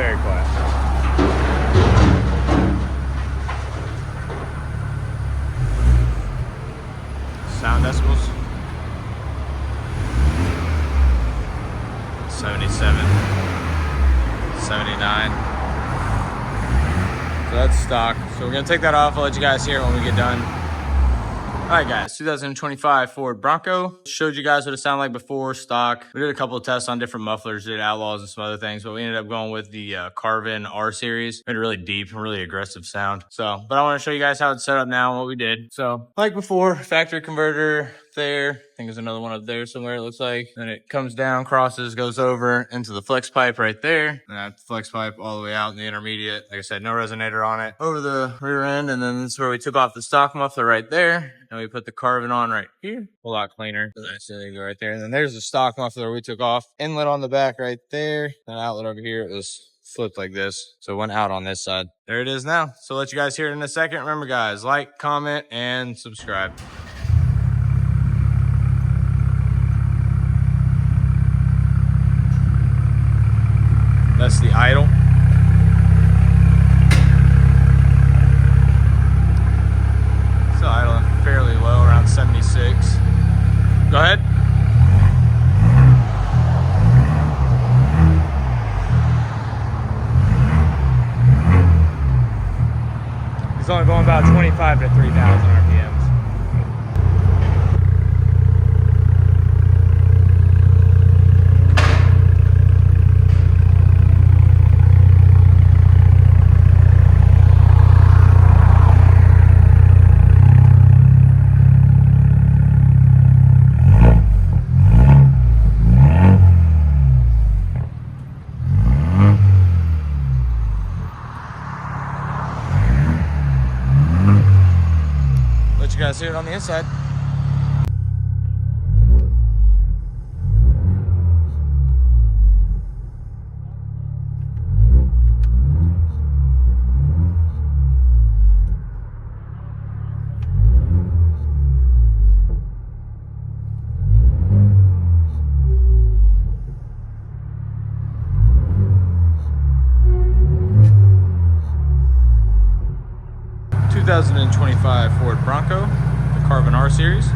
Very quiet. Sound decibels. 77. 79. So that's stock. So we're gonna take that off. I'll let you guys hear it when we get done. All right, guys, 2025 Ford Bronco. Showed you guys what it sounded like before, stock. We did a couple of tests on different mufflers, did Outlaws and some other things, but we ended up going with the Carven R series. Made a really deep and really aggressive sound. So, but I want to show you guys how it's set up now and what we did. So, like before, factory converter there. I think there's another one up there somewhere, it looks like. Then it comes down, crosses, goes over into the flex pipe right there. And that flex pipe all the way out in the intermediate. Like I said, no resonator on it. Over the rear end, and then this is where we took off the stock muffler right there. And we put the Carven on right here. A lot cleaner. Nice, there you go right there. And then there's the stock muffler we took off. Inlet on the back right there. An outlet over here. It was flipped like this. So it went out on this side. There it is now. So I'll let you guys hear it in a second. Remember, guys, like, comment, and subscribe. That's the idle. Still idling fairly low, around 76. Go ahead. It's only going about 25 to 3,000 RPMs. 'Cause here on the inside. '25 Ford Bronco, the Carven R series.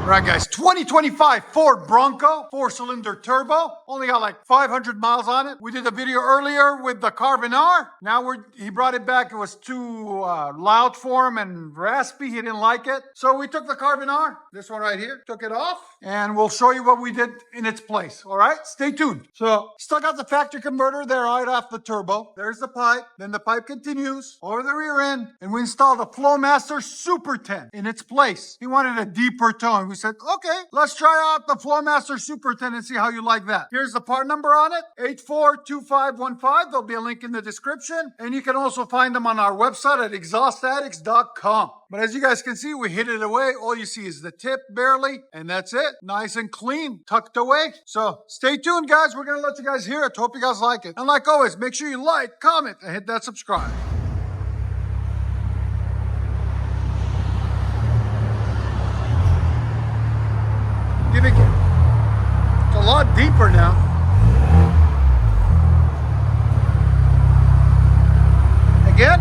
All right, guys, 2025 Ford Bronco, 4-cylinder turbo. Only got like 500 miles on it. We did a video earlier with the Carven R. Now he brought it back. It was too loud for him and raspy. He didn't like it. So we took the Carven R, this one right here, took it off, and we'll show you what we did in its place. All right, stay tuned. So still got the factory converter there right off the turbo. There's the pipe. Then the pipe continues over the rear end, and we installed a Flowmaster Super 10 in its place. He wanted a deeper tone. We said, okay, let's try out the Flowmaster Super 10 and see how you like that. Here's the part number on it, 842515. There'll be a link in the description. And you can also find them on our website at exhaustaddicts.com. But as you guys can see, we hid it away. All you see is the tip barely, and that's it. Nice and clean, tucked away. So stay tuned, guys. We're going to let you guys hear it. Hope you guys like it. And like always, make sure you like, comment, and hit that subscribe. Give it. It's a lot deeper now. Again.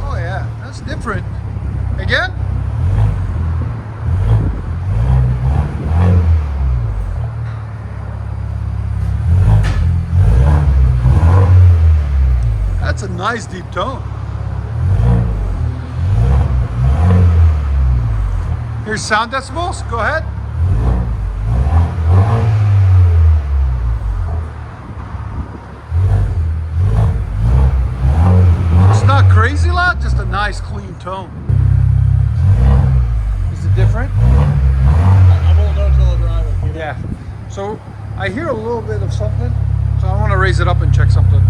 Oh yeah, that's different. Again. That's a nice deep tone. Here's sound decibels. Go ahead. It's not crazy loud, just a nice clean tone. Is it different? I won't know till I drive it. Yeah. So I hear a little bit of something, so I want to raise it up and check something.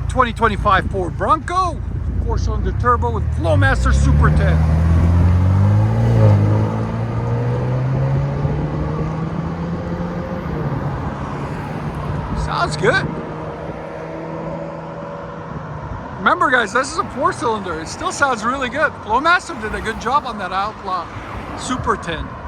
2025 Ford Bronco, 4-cylinder turbo with Flowmaster Super 10. Sounds good. Remember guys, this is a 4-cylinder. It still sounds really good. Flowmaster did a good job on that Outlaw Super 10.